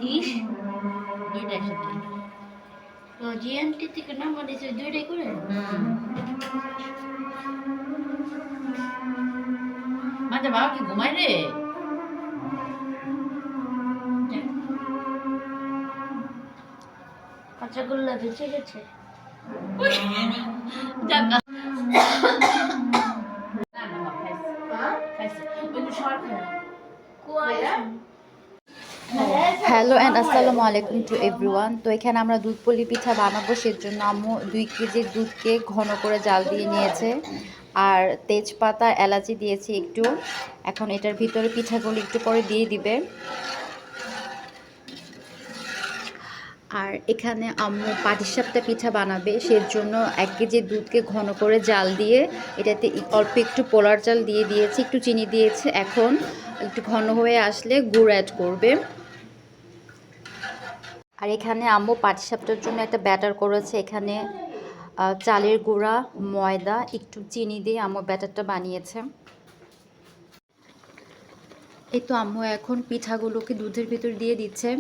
30 দুইটা একসাথে। তো জিএমটি থেকে নাম্বার দিয়েছে দুইটাই করে মাঝে বাবা কি ঘুমাই রে? কাঁচাগোল্লা বেঁচে গেছে যাক খাইছে ওই যে শর্ট হ্যালো অ্যান্ড আসসালামু আলাইকুম টু এভরিওয়ান। তো এখানে আমরা দুধ পুলি পিঠা বানাবো, সেজন্য আম্মু 2 কেজি দুধকে ঘন করে জাল দিয়ে নিয়েছে আর তেজপাতা এলাচি দিয়েছি একটু। এখন এটার ভিতরে পিঠাগুলো একটু পরে দিয়ে দিবে। আর এখানে আম্মু পাটিসাপটা পিঠা বানাবে, সেজন্য 1 কেজি দুধকে ঘন করে জাল দিয়ে এটাতে অল্প একটু পোলার চাল দিয়ে দিয়েছি, একটু চিনি দিয়েছে। এখন একটু ঘন হয়ে আসলে গুড় অ্যাড করবে। আর এখানে আম্মু পাটিসাপটার জন্য একটা ব্যাটার করেছে। এখানে চালের গুঁড়া, ময়দা, একটু চিনি দিয়ে আম্মু ব্যাটারটা বানিয়েছে। এই তো আম্মু এখন পিঠাগুলোকে দুধের ভিতর দিয়ে দিচ্ছে।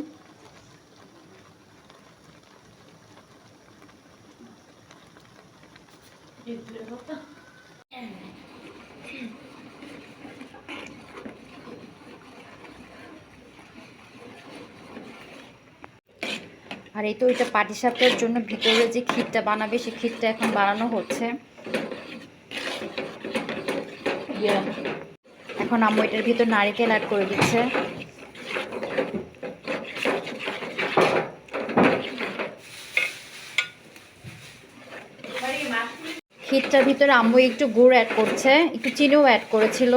আর এই তো এটা পাটিসাপটার জন্য ভিতরে যে ক্ষীরটা বানাবে, সেই ক্ষীরটা এখন বানানো হচ্ছে। এখন আম্মু এটার ভিতর নারকেল অ্যাড করে দিচ্ছে। ক্ষীরটার ভিতরে আম্মু একটু গুড় অ্যাড করছে, একটু চিনিও অ্যাড করেছিল।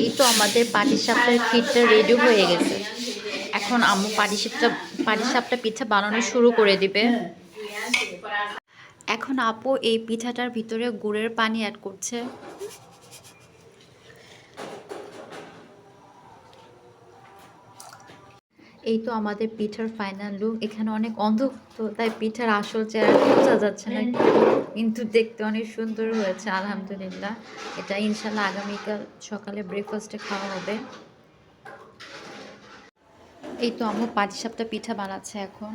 এই তো আমাদের পাটিসাপটার ক্ষীরটা রেডি হয়ে গেছে। এখন আম্মু পাটিসাপটা পিঠা বানানো শুরু করে দিবে। এখন আপু এই পিঠাটার ভিতরে গুড়ের পানি অ্যাড করছে। এই তো আমাদের পিঠার ফাইনাল লুক। এখানে অনেক অন্ধকার, তো তাই পিঠার আসল চেহারা বোঝা যাচ্ছে না, কিন্তু দেখতে অনেক সুন্দর হয়েছে আলহামদুলিল্লাহ। এটা ইনশাল্লাহ আগামীকাল সকালে ব্রেকফাস্টে খাওয়া হবে। এই তো আম্মু পাটিসাপটা পিঠা বানাচ্ছে এখন।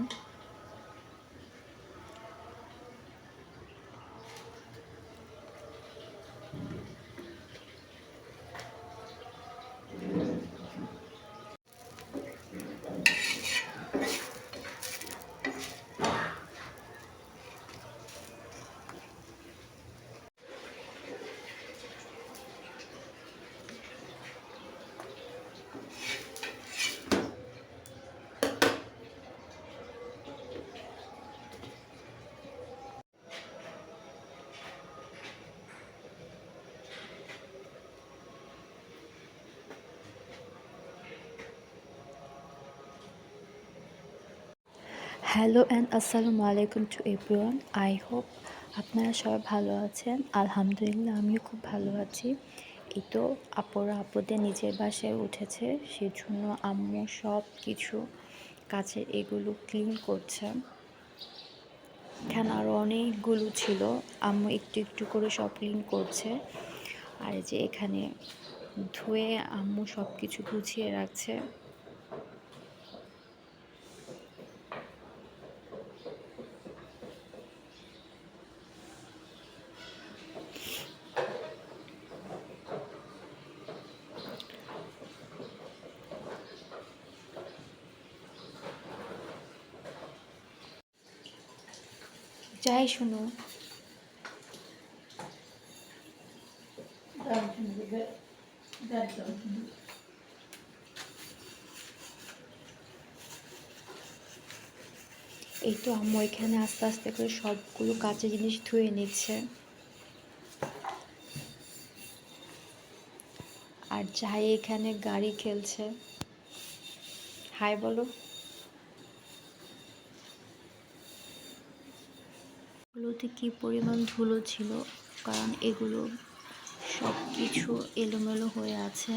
হ্যালো অ্যান্ড আসসালামু আলাইকুম টু এভরিওয়ান। আই হোপ আপনারা সবাই ভালো আছেন। আলহামদুলিল্লাহ আমিও খুব ভালো আছি। এই তো আপুরা আপুদের নিজের বাসায় উঠেছে, সেজন্য আম্মু সব কিছু কাছের এগুলো ক্লিন করছে। এখানে আরও অনেকগুলো ছিল, আম্মু একটু একটু করে সব ক্লিন করছে। আর এই যে এখানে ধুয়ে আম্মু সব কিছু গুছিয়ে রাখছে। যাই শুনো, এই তো আম্মু এখানে আস্তে আস্তে করে সবগুলো কাঁচা জিনিস ধুয়ে নিচ্ছে। আর যাই এখানে গাড়ি খেলছে। হাই বলো। এগুলোতে কি পরিমাণ ধুলো ছিল, কারণ এগুলো সব কিছু এলোমেলো হয়ে আছে।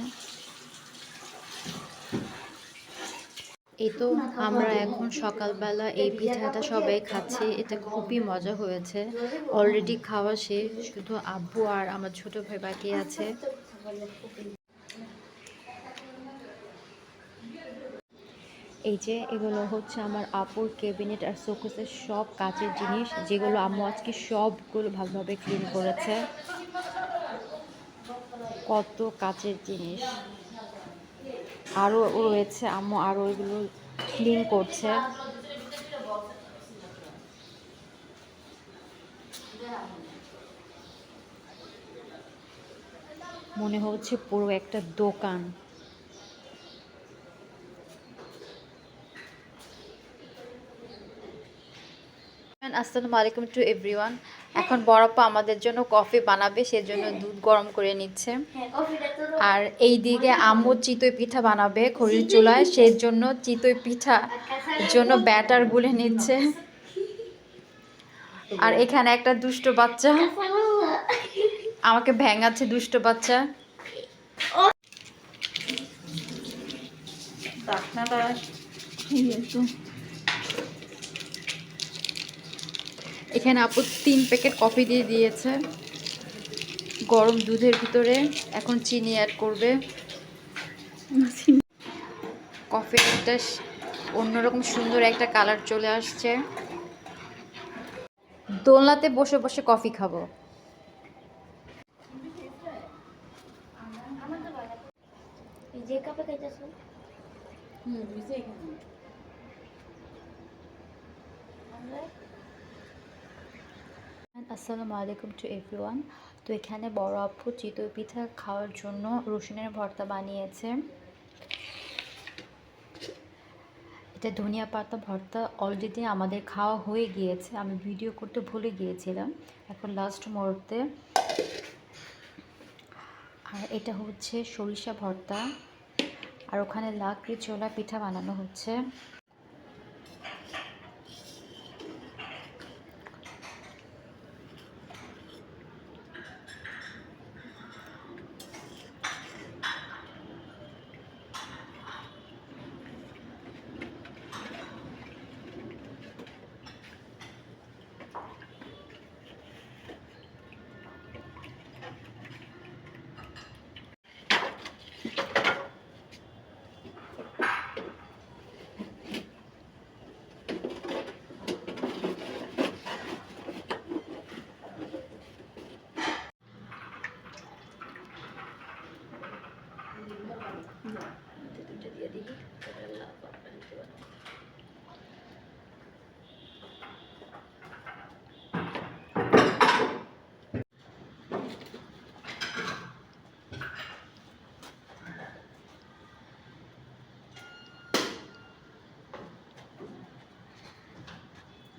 এই তো আমরা এখন সকালবেলা এই পিঠাটা সবাই খাচ্ছি। এটা খুবই মজা হয়েছে। অলরেডি খাওয়া শেষ, শুধু আব্বু আর আমার ছোট ভাই বাকি আছে। এই যে এগুলো হচ্ছে আমার আপুর ক্যাবিনেট আর শোকেসের সব কাচের জিনিস, যেগুলো আম্মু আজকে সবগুলো ভালোভাবে ক্লিন করেছে। কত কাচের জিনিস আরও রয়েছে, আম্মু আরও এগুলো ক্লিন করছে। মনে হচ্ছে পুরো একটা দোকান। আসসালামু আলাইকুম টু এভরিওয়ান। এখন বড় আপা আমাদের জন্য কফি বানাবে, সেজন্য দুধ গরম করে নিচ্ছে। আর এই দিকে আম্মু চিতই পিঠা বানাবে খড়ির চুলায়, সেই জন্য চিতই পিঠা জন্য ব্যাটার গুলে নিচ্ছে। আর এখানে একটা দুষ্ট বাচ্চা আমাকে ভেঙাচ্ছে, দুষ্ট বাচ্চা। এখানে আপু 3 প্যাকেট কফি দিয়ে দিয়েছে গরম দুধের ভিতরে। এখন চিনি অ্যাড করবে। কফির একটা অন্যরকম সুন্দর একটা কালার চলে আসছে। দোলনাতে বসে বসে কফি খাবো। এই যে কাপে খাইতেছো আসসালামু আলাইকুম টু এভরিওয়ান। তো এখানে বড় আপু চিতই পিঠা খাওয়ার জন্য রসুনের ভর্তা বানিয়েছে। এটা ধনিয়া পাতা ভর্তা অলরেডি আমাদের খাওয়া হয়ে গিয়েছে, আমি ভিডিও করতে ভুলে গিয়েছিলাম এখন লাস্ট মুহূর্তে। আর এটা হচ্ছে সরিষা ভর্তা, আর ওখানে লাকড়ি ছোলা পিঠা বানানো হচ্ছে।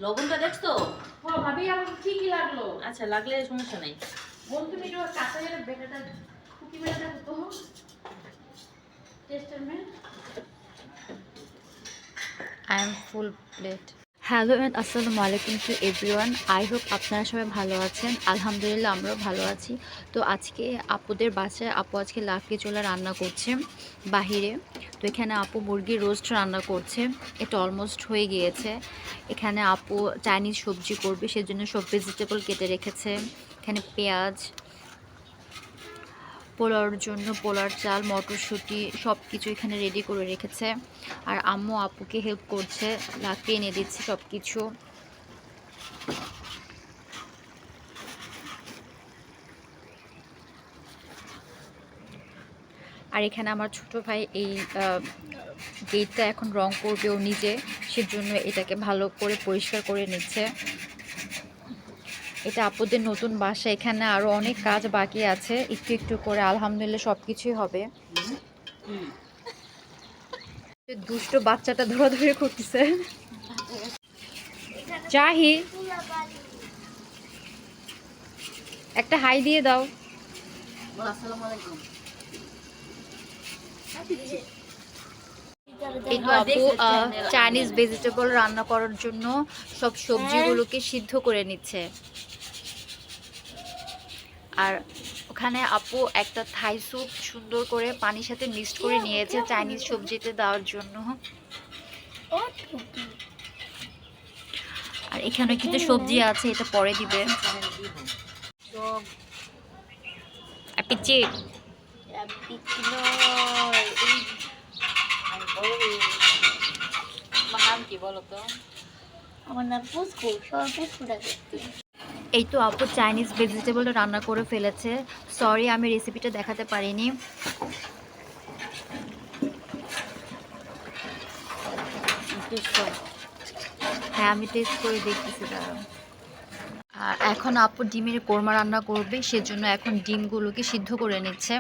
লবণটা দেখছো? ভাবি আমার ঠিকই লাগলো। আচ্ছা, লাগলে সমস্যা নাই। বোন তুমি একটু কাঁচা গেলে বেটাটা খুকি বেটাটা হতো tester may I am full plate. Hello and আসসালামু আলাইকুম টু এভরিওয়ান। আই হোপ আপনারা সবাই ভালো আছেন। আলহামদুলিল্লাহ আমরাও ভালো আছি। তো আজকে আপুদের বাসায় আপু আজকে লাকড়ি চুলা রান্না করছে বাহিরে। তো এখানে আপু মুরগির রোস্ট রান্না করছে, এটা অলমোস্ট হয়ে গিয়েছে। এখানে আপু চাইনিজ সবজি করবে, সেজন্য সব ভেজিটেবল কেটে রেখেছে। এখানে পেঁয়াজ, পোলাওর জন্য পোলার চাল, মটরশুঁটি সব কিছু এখানে রেডি করে রেখেছে। আর আম্মু আপুকে হেল্প করছে, লাকড়ি এনে দিচ্ছে সব কিছু। আর এখানে আমার ছোট ভাই এই গেটটা এখন রং করবে ও নিজে, সেজন্য এটাকে ভালো করে পরিষ্কার করে নিচ্ছে। এটা আপুদের নতুন বাসা, এখানে আরো অনেক কাজ বাকি আছে, একটু একটু করে আলহামদুলিল্লাহ সবকিছুই হবে। দুষ্ট বাচ্চাটা ধরাধরি করতেছে। চাহি একটা হাই দিয়ে দাও। আসসালামু আলাইকুম। এই তো আপু চাইনিজ ভেজিটেবল রান্না করার জন্য সব সবজিগুলোকে সিদ্ধ করে নিচ্ছে। আর ওখানে আপু একটা থাই স্যুপ সুন্দর করে পানির সাথে মিক্সড করে নিয়েছে চাইনিজ সবজিতে দেওয়ার জন্য। আর এখানে কিছু সবজি আছে, এটা পরে দিবে। অ্যাপিচিট। তোমার নাম কি বলো তো? আমার নাম পুষ্কু, সবাই পুষ্কু ডাকে। এই তো আপু চাইনিজ ভেজিটেবল রান্না করে ফেলেছে। সরি আমি রেসিপিটা দেখাতে পারিনি। হ্যাঁ আমি টেস্ট করে দেখতেছি দাঁড়াও। আর এখন আপু ডিমের কোরমা রান্না করবে, সেজন্য এখন ডিমগুলোকে সিদ্ধ করে নিচ্ছে।